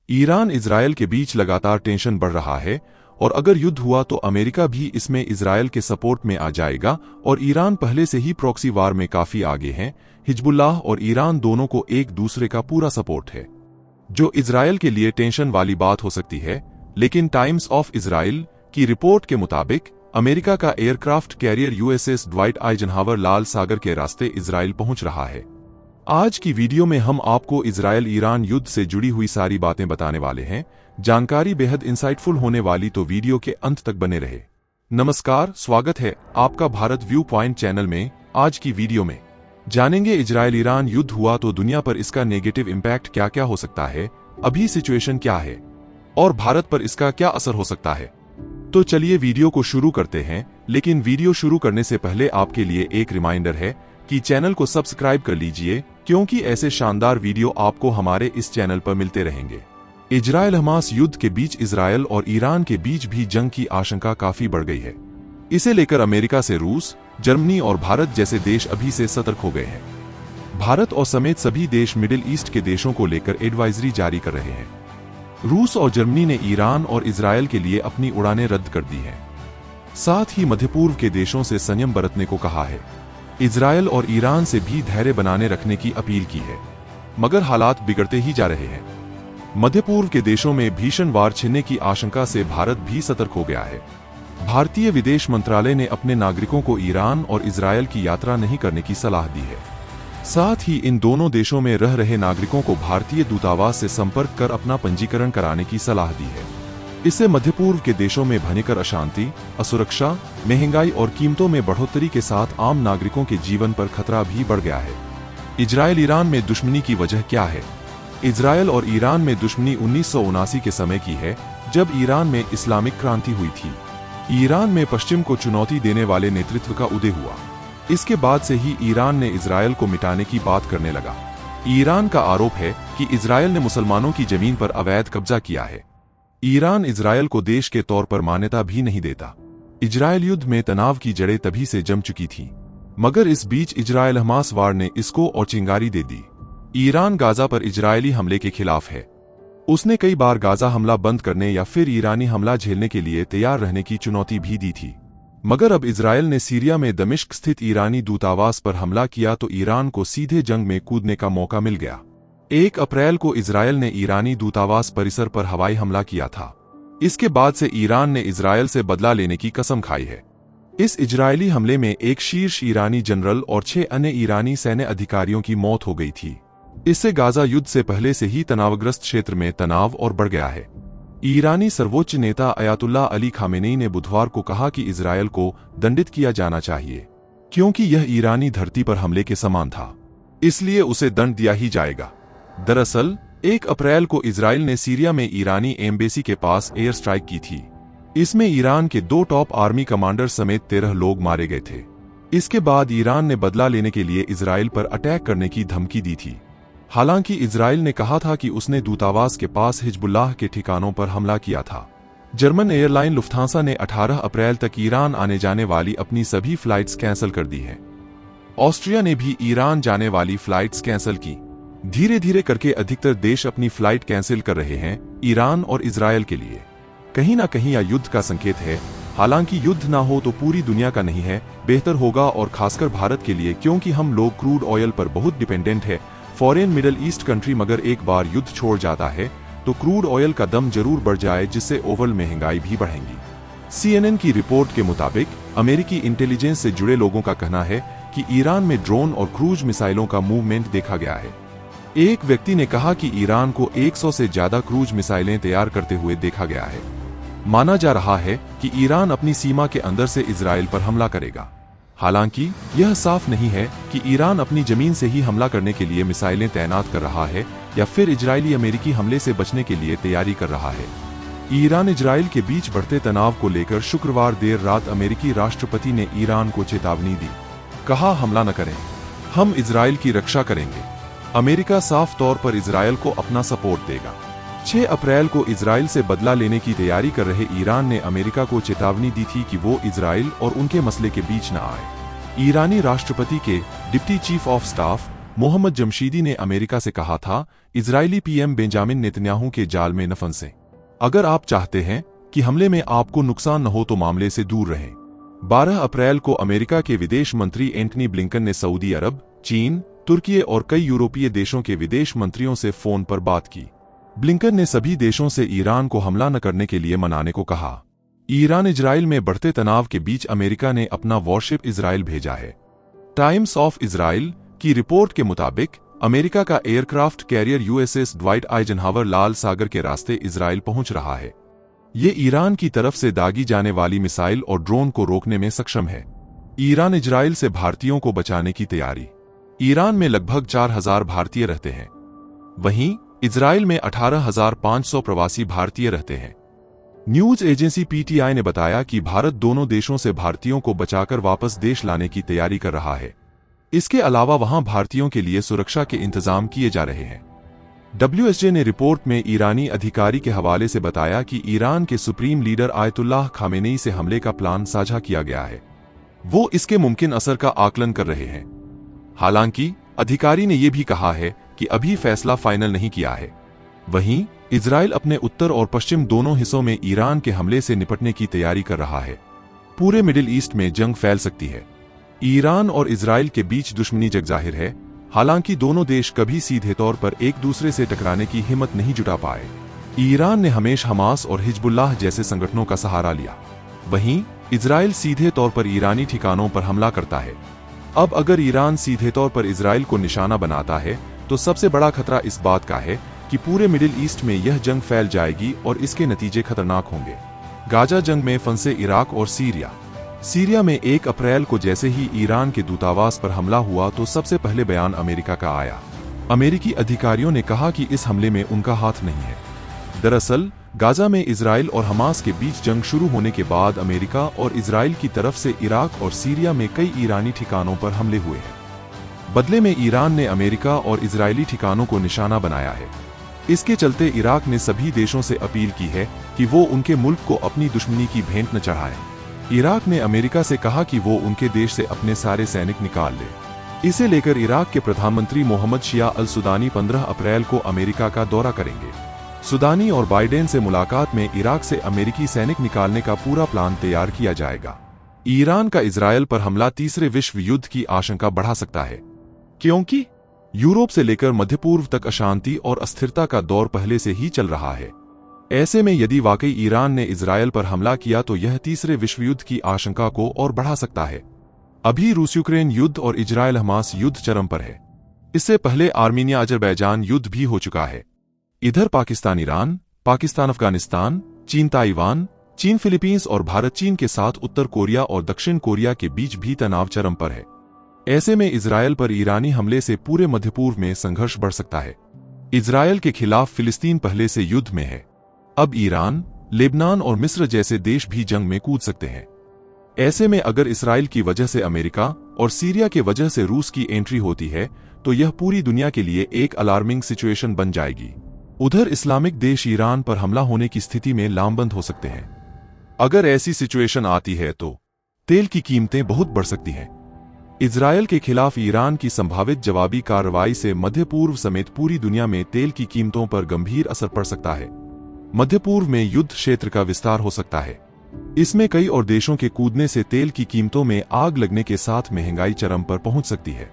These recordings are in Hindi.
ईरान इजरायल के बीच लगातार टेंशन बढ़ रहा है और अगर युद्ध हुआ तो अमेरिका भी इसमें इजरायल के सपोर्ट में आ जाएगा और ईरान पहले से ही प्रॉक्सी वार में काफी आगे है। हिजबुल्लाह और ईरान दोनों को एक दूसरे का पूरा सपोर्ट है, जो इजरायल के लिए टेंशन वाली बात हो सकती है। लेकिन टाइम्स ऑफ इजराइल की रिपोर्ट के मुताबिक अमेरिका का aircraft carrier USS Dwight Eisenhower लाल सागर के रास्ते इजराइल पहुंच रहा है। आज की वीडियो में हम आपको इजरायल ईरान युद्ध से जुड़ी हुई सारी बातें बताने वाले हैं। जानकारी बेहद इंसाइटफुल होने वाली, तो वीडियो के अंत तक बने रहे। नमस्कार, स्वागत है आपका भारत व्यू पॉइंट चैनल में। आज की वीडियो में जानेंगे इजरायल ईरान युद्ध हुआ तो दुनिया पर इसका नेगेटिव इम्पैक्ट क्या क्या हो सकता है, अभी सिचुएशन क्या है और भारत पर इसका क्या असर हो सकता है। तो चलिए वीडियो को शुरू करते हैं। लेकिन वीडियो शुरू करने से पहले आपके लिए एक रिमाइंडर है कि चैनल को सब्सक्राइब कर लीजिए, क्योंकि ऐसे शानदार वीडियो आपको हमारे इस चैनल पर मिलते रहेंगे। इजरायल हमास युद्ध के बीच इजरायल और ईरान के बीच भी जंग की आशंका काफी बढ़ गई है। इसे लेकर अमेरिका से रूस, जर्मनी और भारत जैसे देश अभी से सतर्क हो गए हैं। भारत और समेत सभी देश मिडिल ईस्ट के देशों को लेकर एडवाइजरी जारी कर रहे हैं। रूस और जर्मनी ने ईरान और इजरायल के लिए अपनी उड़ानें रद्द कर दी हैं। साथ ही मध्य पूर्व के देशों से संयम बरतने को कहा है। इजरायल और ईरान से भी धैर्य बनाने रखने की अपील की है, मगर हालात बिगड़ते ही जा रहे हैं। मध्य पूर्व के देशों में भीषण वार छिड़ने की आशंका से भारत भी सतर्क हो गया है। भारतीय विदेश मंत्रालय ने अपने नागरिकों को ईरान और इजरायल की यात्रा नहीं करने की सलाह दी है। साथ ही इन दोनों देशों में रह रहे नागरिकों को भारतीय दूतावास से संपर्क कर अपना पंजीकरण कराने की सलाह दी है। इससे मध्य पूर्व के देशों में भयंकर अशांति, असुरक्षा, महंगाई और कीमतों में बढ़ोतरी के साथ आम नागरिकों के जीवन पर खतरा भी बढ़ गया है। इजरायल ईरान में दुश्मनी की वजह क्या है? इजरायल और ईरान में दुश्मनी 1979 के समय की है, जब ईरान में इस्लामिक क्रांति हुई थी। ईरान में पश्चिम को चुनौती देने वाले नेतृत्व का उदय हुआ। इसके बाद से ही ईरान ने इजरायल को मिटाने की बात करने लगा। ईरान का आरोप है कि इजरायल ने मुसलमानों की जमीन पर अवैध कब्जा किया है। ईरान इजरायल को देश के तौर पर मान्यता भी नहीं देता। इजरायल युद्ध में तनाव की जड़ें तभी से जम चुकी थीं, मगर इस बीच इजरायल हमास वार ने इसको और चिंगारी दे दी। ईरान गाजा पर इजरायली हमले के खिलाफ है। उसने कई बार गाजा हमला बंद करने या फिर ईरानी हमला झेलने के लिए तैयार रहने की चुनौती भी दी थी। मगर अब इजरायल ने सीरिया में दमिश्क स्थित ईरानी दूतावास पर हमला किया तो ईरान को सीधे जंग में कूदने का मौका मिल गया। 1 अप्रैल को इजरायल ने ईरानी दूतावास परिसर पर हवाई हमला किया था। इसके बाद से ईरान ने इजरायल से बदला लेने की कसम खाई है। इस इजरायली हमले में एक शीर्ष ईरानी जनरल और 6 अन्य ईरानी सैन्य अधिकारियों की मौत हो गई थी। इससे गाजा युद्ध से पहले से ही तनावग्रस्त क्षेत्र में तनाव और बढ़ गया है। ईरानी सर्वोच्च नेता अयातुल्लाह अली खामेनेई ने बुधवार को कहा कि इजरायल को दंडित किया जाना चाहिए, क्योंकि यह ईरानी धरती पर हमले के समान था, इसलिए उसे दंड दिया ही जाएगा। दरअसल 1 अप्रैल को इजरायल ने सीरिया में ईरानी एम्बेसी के पास एयर स्ट्राइक की थी। इसमें ईरान के 2 टॉप आर्मी कमांडर समेत 13 लोग मारे गए थे। इसके बाद ईरान ने बदला लेने के लिए इजरायल पर अटैक करने की धमकी दी थी। हालांकि इजरायल ने कहा था कि उसने दूतावास के पास हिजबुल्लाह के ठिकानों पर हमला किया था। जर्मन एयरलाइन लुफ्थांसा ने 18 अप्रैल तक ईरान आने जाने वाली अपनी सभी फ्लाइट्स कैंसिल कर दी हैं। ऑस्ट्रिया ने भी ईरान जाने वाली फ्लाइट्स कैंसिल की। धीरे धीरे करके अधिकतर देश अपनी फ्लाइट कैंसिल कर रहे हैं ईरान और इजरायल के लिए। कहीं ना कहीं यह युद्ध का संकेत है। हालांकि युद्ध ना हो तो पूरी दुनिया का नहीं है, बेहतर होगा और खासकर भारत के लिए, क्योंकि हम लोग क्रूड ऑयल पर बहुत डिपेंडेंट है। फॉरेन मिडिल ईस्ट कंट्री मगर एक बार युद्ध छोड़ जाता है तो क्रूड ऑयल का दम जरूर बढ़ जाए, जिससे ओवरऑल महंगाई भी बढ़ेगी। CNN की रिपोर्ट के मुताबिक अमेरिकी इंटेलिजेंस से जुड़े लोगों का कहना है कि ईरान में ड्रोन और क्रूज मिसाइलों का मूवमेंट देखा गया है। एक व्यक्ति ने कहा कि ईरान को 100 से ज्यादा क्रूज मिसाइलें तैयार करते हुए देखा गया है। माना जा रहा है कि ईरान अपनी सीमा के अंदर से इजरायल पर हमला करेगा। हालांकि यह साफ नहीं है कि ईरान अपनी जमीन से ही हमला करने के लिए मिसाइलें तैनात कर रहा है या फिर इजरायली अमेरिकी हमले से बचने के लिए तैयारी कर रहा है। ईरान इजरायल के बीच बढ़ते तनाव को लेकर शुक्रवार देर रात अमेरिकी राष्ट्रपति ने ईरान को चेतावनी दी। कहा, हमला न करें, हम इजरायल की रक्षा करेंगे। अमेरिका साफ तौर पर इजरायल को अपना सपोर्ट देगा। 6 अप्रैल को इजरायल से बदला लेने की तैयारी कर रहे ईरान ने अमेरिका को चेतावनी दी थी कि वो इजरायल और उनके मसले के बीच न आए। ईरानी राष्ट्रपति के deputy chief of staff Mohammad Jamshidi ने अमेरिका से कहा था, इजरायली पीएम बेंजामिन नेतन्याहू के जाल में न फंसें। अगर आप चाहते हैं कि हमले में आपको नुकसान न हो तो मामले से दूर रहें। 12 अप्रैल को अमेरिका के विदेश मंत्री एंटनी ब्लिंकन ने सऊदी अरब, चीन, तुर्की और कई यूरोपीय देशों के विदेश मंत्रियों से फोन पर बात की। ब्लिंकन ने सभी देशों से ईरान को हमला न करने के लिए मनाने को कहा। ईरान इजराइल में बढ़ते तनाव के बीच अमेरिका ने अपना वॉरशिप इजराइल भेजा है। टाइम्स ऑफ इजराइल की रिपोर्ट के मुताबिक अमेरिका का aircraft carrier USS Dwight Eisenhower लाल सागर के रास्ते इजराइल पहुंच रहा है। ये ईरान की तरफ से दागी जाने वाली मिसाइल और ड्रोन को रोकने में सक्षम है। ईरान इजराइल से भारतीयों को बचाने की तैयारी। ईरान में लगभग 4000 भारतीय रहते हैं। वहीं इजराइल में 18,500 प्रवासी भारतीय रहते हैं। न्यूज एजेंसी पीटीआई ने बताया कि भारत दोनों देशों से भारतीयों को बचाकर वापस देश लाने की तैयारी कर रहा है। इसके अलावा वहां भारतीयों के लिए सुरक्षा के इंतजाम किए जा रहे हैं। WSJ ने रिपोर्ट में ईरानी अधिकारी के हवाले से बताया कि ईरान के सुप्रीम लीडर आयतुल्लाह खामेनेई से हमले का प्लान साझा किया गया है। वो इसके मुमकिन असर का आकलन कर रहे हैं। हालांकि अधिकारी ने यह भी कहा है कि अभी फैसला फाइनल नहीं किया है। वहीं इजराइल अपने उत्तर और पश्चिम दोनों हिस्सों में ईरान के हमले से निपटने की तैयारी कर रहा है। पूरे मिडिल ईस्ट में जंग फैल सकती है। ईरान और इजराइल के बीच दुश्मनी जग जाहिर है। हालांकि दोनों देश कभी सीधे तौर पर एक दूसरे से टकराने की हिम्मत नहीं जुटा पाए। ईरान ने हमेशा हमास और हिजबुल्लाह जैसे संगठनों का सहारा लिया। वहीं इजराइल सीधे तौर पर ईरानी ठिकानों पर हमला करता है। अब अगर ईरान सीधे तौर पर इजराइल को निशाना बनाता है तो सबसे बड़ा खतरा इस बात का है कि पूरे मिडिल ईस्ट में यह जंग फैल जाएगी और इसके नतीजे खतरनाक होंगे। गाजा जंग में फंसे इराक और सीरिया में 1 अप्रैल को जैसे ही ईरान के दूतावास पर हमला हुआ तो सबसे पहले बयान अमेरिका का आया। अमेरिकी अधिकारियों ने कहा कि इस हमले में उनका हाथ नहीं है। दरअसल गाजा में इजराइल और हमास के बीच जंग शुरू होने के बाद अमेरिका और इजराइल की तरफ से इराक और सीरिया में कई ईरानी ठिकानों पर हमले हुए हैं। बदले में ईरान ने अमेरिका और इजरायली ठिकानों को निशाना बनाया है। इसके चलते इराक ने सभी देशों से अपील की है कि वो उनके मुल्क को अपनी दुश्मनी की भेंट न चढ़ाएं। इराक ने अमेरिका से कहा कि वो उनके देश से अपने सारे सैनिक निकाल ले। इसे लेकर इराक के प्रधानमंत्री मोहम्मद शिया अल सुदानी 15 अप्रैल को अमेरिका का दौरा करेंगे। सुदानी और बाइडेन से मुलाकात में इराक से अमेरिकी सैनिक निकालने का पूरा प्लान तैयार किया जाएगा। ईरान का इजरायल पर हमला तीसरे विश्व युद्ध की आशंका बढ़ा सकता है, क्योंकि यूरोप से लेकर मध्य पूर्व तक अशांति और अस्थिरता का दौर पहले से ही चल रहा है। ऐसे में यदि वाकई ईरान ने इजरायल पर हमला किया तो यह तीसरे विश्व युद्ध की आशंका को और बढ़ा सकता है। अभी रूस यूक्रेन युद्ध और इजरायल हमास युद्ध चरम पर है। इससे पहले आर्मीनिया अजरबैजान युद्ध भी हो चुका है। इधर पाकिस्तान ईरान, पाकिस्तान अफगानिस्तान, चीन ताइवान, चीन फिलीपींस और भारत चीन के साथ उत्तर कोरिया और दक्षिण कोरिया के बीच भी तनाव चरम पर है। ऐसे में इजरायल पर ईरानी हमले से पूरे मध्य पूर्व में संघर्ष बढ़ सकता है। इजरायल के खिलाफ फिलिस्तीन पहले से युद्ध में है। अब ईरान, लेबनान और मिस्र जैसे देश भी जंग में कूद सकते हैं। ऐसे में अगर इसराइल की वजह से अमेरिका और सीरिया के वजह से रूस की एंट्री होती है तो यह पूरी दुनिया के लिए एक अलार्मिंग सिचुएशन बन जाएगी। उधर इस्लामिक देश ईरान पर हमला होने की स्थिति में लामबंद हो सकते हैं। अगर ऐसी सिचुएशन आती है तो तेल की कीमतें बहुत बढ़ सकती हैं। इजरायल के खिलाफ ईरान की संभावित जवाबी कार्रवाई से मध्य पूर्व समेत पूरी दुनिया में तेल की कीमतों पर गंभीर असर पड़ सकता है। मध्य पूर्व में युद्ध क्षेत्र का विस्तार हो सकता है। इसमें कई और देशों के कूदने से तेल की कीमतों में आग लगने के साथ महंगाई चरम पर पहुंच सकती है।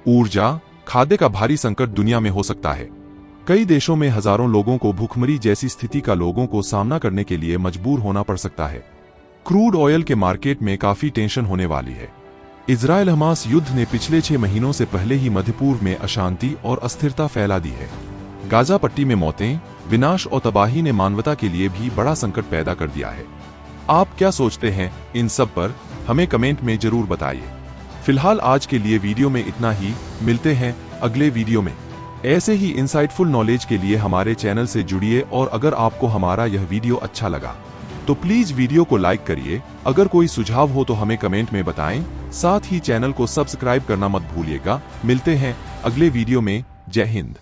ऊर्जा, खाद्य का भारी संकट दुनिया में हो सकता है। कई देशों में हजारों लोगों को भूखमरी जैसी स्थिति का लोगों को सामना करने के लिए मजबूर होना पड़ सकता है। क्रूड ऑयल के मार्केट में काफी टेंशन होने वाली है। इजरायल हमास युद्ध ने पिछले 6 महीनों से पहले ही मध्य पूर्व में अशांति और अस्थिरता फैला दी है। गाजा पट्टी में मौतें, विनाश और तबाही ने मानवता के लिए भी बड़ा संकट पैदा कर दिया है। आप क्या सोचते हैं इन सब पर? हमें कमेंट में जरूर बताइए। फिलहाल आज के लिए वीडियो में इतना ही। मिलते हैं अगले वीडियो में। ऐसे ही इंसाइटफुल नॉलेज के लिए हमारे चैनल से जुड़िए और अगर आपको हमारा यह वीडियो अच्छा लगा तो प्लीज वीडियो को लाइक करिए। अगर कोई सुझाव हो तो हमें कमेंट में बताएं। साथ ही चैनल को सब्सक्राइब करना मत भूलिएगा। मिलते हैं अगले वीडियो में। जय हिंद।